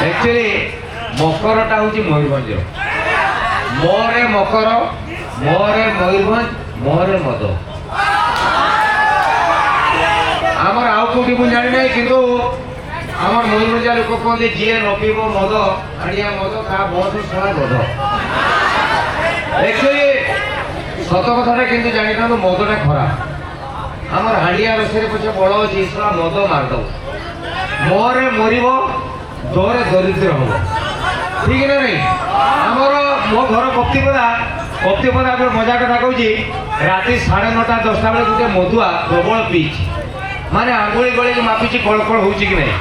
actually मकरटा हूँ मयूरभंज मोरे मकर मोरे मयूरभंज मोरे मद आमर आउ कौटी मुझे जानी ना किंतु आमर मयूरभंजा लोक कहते जी न पीब मद हाड़िया मद ता बहुत सारा गध एक्चुअली सत कथा किंतु जानी था मदटा खराब आमर हाड़िया रोषे पछे बड़ अच्छी सारा मद मारद मोरे मरब दौरे दरिद्र हम ठीक ना नहीं आमर मो घर कप्तिपदा मजा कथा कहूँ राति 9:30 10टा बेले गोटे मधुआ प्रबल पीच माने आंगुली गली मापिची कलकल हो कि नहीं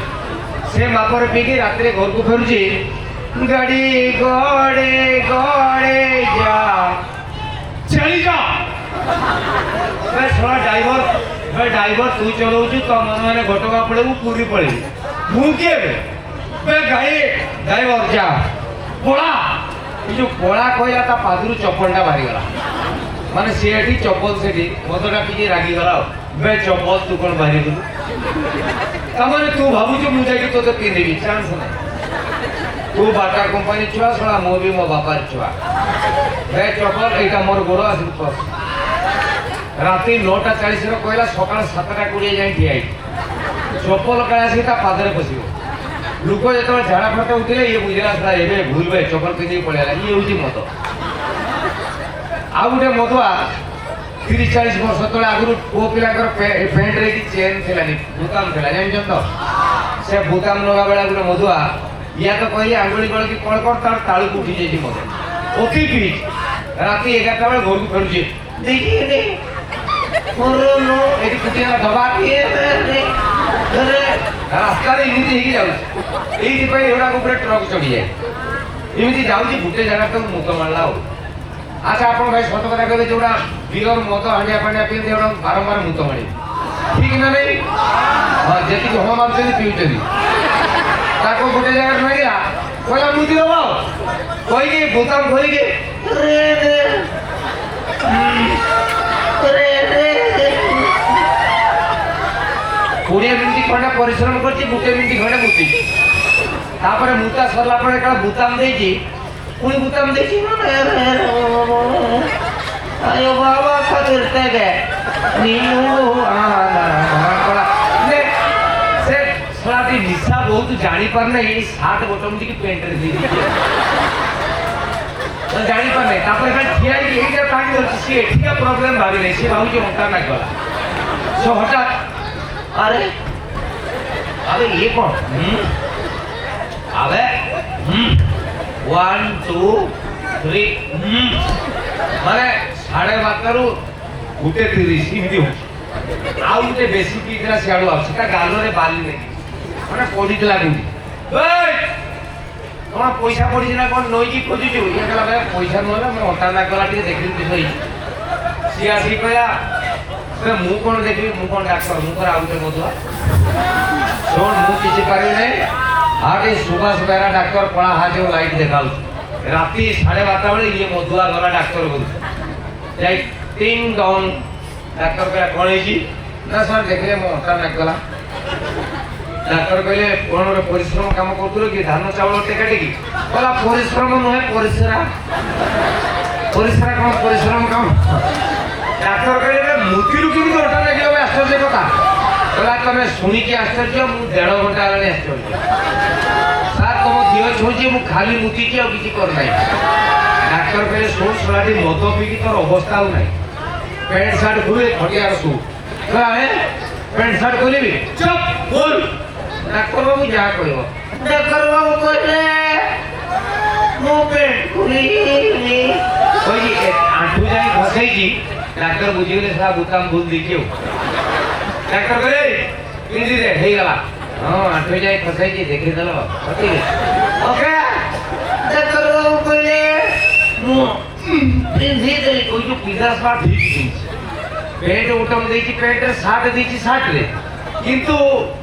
से मापर पीकी रात घर को फेरुची गाड़ी गड़े गड़े जा चली जा ड्राइवर तू चलाऊ तो मन मैंने घटका पड़े पूरी पड़े मुझे गाड़ी ड्राइवर जा पड़ा जो पड़ा कहला पादरू चप्पलटा बाहरीगला माने सी चप्पल से मदटा पीछे रागिगला बे चप्पल तू कौन बाहरी गलु तमाने तू भावुच मुझे तो पिंधि चांस ना तू बाटा कंपानी छुआ छड़ा मो भी मो बापार छुआ बे चप्पल यहाँ मोर गोड़ आस राति 9:40 कहला सका 7:20 जाए ठिया चप्पल काले पादरे पशि लोक जो झाड़ा फटा उठे ये बुझला ए भूल भाई चप्पल पिंधि पड़ा ये हूँ मद आउ गोटे मदुआ 30-40 वर्ष तले आगु पु पिला पेंट रे चेन थिलानी बुताम थिला जानछन तो से बुताम लगा बेला गोटे मदुआ या तो कहले आंगुली गल की कण कण तार ताळू उठी जेती मद ओके पीच राति 11टा बेला घर को फेरुची देखिए ने मोरो नो एटी कुटिया दबा के अरे रास्ता रे इमिति ही जाउ एई पई एडा को पूरा ट्रक चढ़ी जाए इमिति जाउची गुटे जगह तो मुक मारला हो अच्छा आप भाई सत कथा कहते जो बियर मद हांडिया पांडिया पीते बारंबार मुत मारे ठीक ना नहीं हाँ जी हम मार्च पीछे गोटे जगह मारिया कहला मुदी दब कहीकि बोताम खोलिकी 20 मिनिट खंडे परिश्रम कर 1 मिनिट खंडे मुती मुता सरला बुताम देती पुणी बुताम देती अयो बाबा खातिर तेगे से सलाटी निशा बहुत जानी पर नहीं 7 बटन की पेंट रे दी तो जानी पर नहीं तापर का ठिया की एटा काटी होची से एठिया प्रॉब्लम भाबी नहीं से भाऊ के मोटा ना गला सो हठात अरे अबे ये कौन अबे 1 2 3 माने 12:30 गुटे 30 इमिति हो आउ गुटे बेसी पीकरा सियाडू आ सेटा गालो रे बाली नै माने पडितला गुंडी ओय तोरा पैसा पड़ी ना कोन नई की खोजु छु ये कला भाई पैसा नला मैं हटा ना गला टिके देखि दिसई सिया सी कहया से मु कोन देखि मु कोन डॉक्टर मु कर आउते मधुआ सोन मु किछि पारि नै आगे सुभाष बेरा डॉक्टर पड़ा हाजे लाइट देखाउ राति 12:30 बेले ये मधुआ गला डॉक्टर बोल जाई टिंग डॉन डॉक्टर पे कोन जी ना सर देखले मो हटा ना गला डॉक्टर कहले कोन रे परिश्रम काम करतुलो कि धान चावल टेका टेकी बोला परिश्रम नहे परिश्रा कोन परिश्रम काम डॉक्टर कहले मुतिरु कि हटा ना गयो आश्चर्य कथा बोला तमे सुनी के आश्चर्य मु 1.5 घंटा लाने आश्चर्य सार तुम दियो छोजी मु खाली मुती के और किछि कर नाही डॉक्टर कहले सोन सलाडी मद पीकी तोर अवस्था हो नाही पैंट शर्ट खुले खटिया रसू है पैंट शर्ट खोलिबी चुप बोल डॉक्टर बाबू जा कहबो डॉक्टर बाबू कहले मो पेट खुली कोई आंठू जाई फसई जी डॉक्टर बुझिले सा बुताम भूल दिखियो डॉक्टर कहले पिंदी दे हे गला हां आंठू जाई फसई जी देखि दलो ठीक ओके डॉक्टर बाबू कहले मो पिंदी दे कोई जो पिज्जा स्पाट ठीक पेट उठम देची पेट 60 देची 60 रे किंतु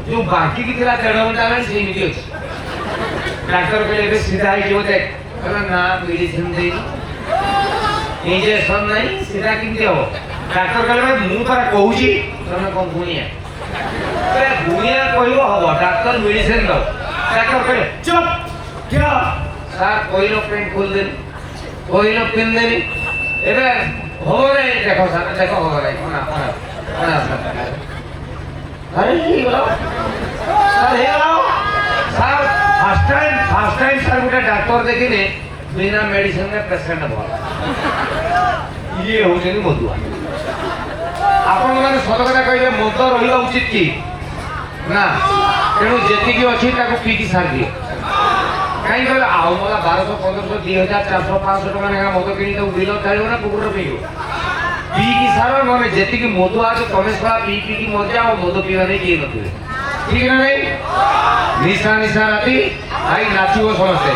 जो बाकी की थिला 1.5 घंटा में सेही मिली अछि डॉक्टर कहले सीधा ही जो देख कहला ना मेडिसिन दे इंजेक्शन नहीं सीधा किंती हो डॉक्टर कहले मु तोरा कहूची तने कोन गुनिया गुनिया कहबो हबो डॉक्टर मेडिसिन दो डॉक्टर कहले चुप क्या স্যার কইলো পেন খুল দেন কইলো পিন দেনি এবার হবো রে দেখো স্যার দেখো হবো রে না আরে কি হলো স্যার হে হলো স্যার ফার্স্ট টাইম স্যার গোটে ডাক্তার দেখিনে বিনা মেডিসিন রে পেশেন্ট ভাল ইয়ে হউছেন মধুয়া ଆପଣ ମାନେ ସତ କଥା କହିଲେ ମଦ ରହିବା ଉଚିତ କି ନା ତେଣୁ ଯେତିକି ଅଛି ତାକୁ ପିଇକି ସାରିଦିଅ କାହିଁକି କହିଲେ ଆଉ ମଲା 1200 1500 2000 400 500 ଟଙ୍କା ଲେଖା ମଦ କିଣି ତାକୁ ବିଲ ଢାଳିବ ନା କୁକୁର ପିଇବ ପିଇକି ସାର ନହେଲେ ଯେତିକି ମଦ ଅଛି ତମେ ସଳା ପିଇକି ମଜା ଆଉ ମଦ ପିଇବା ନେଇ କିଏ ନଥିବେ ଠିକ ନା ନାଇଁ ନିଶା ରାତି ଭାଇ ନାଚିବ ସମସ୍ତେ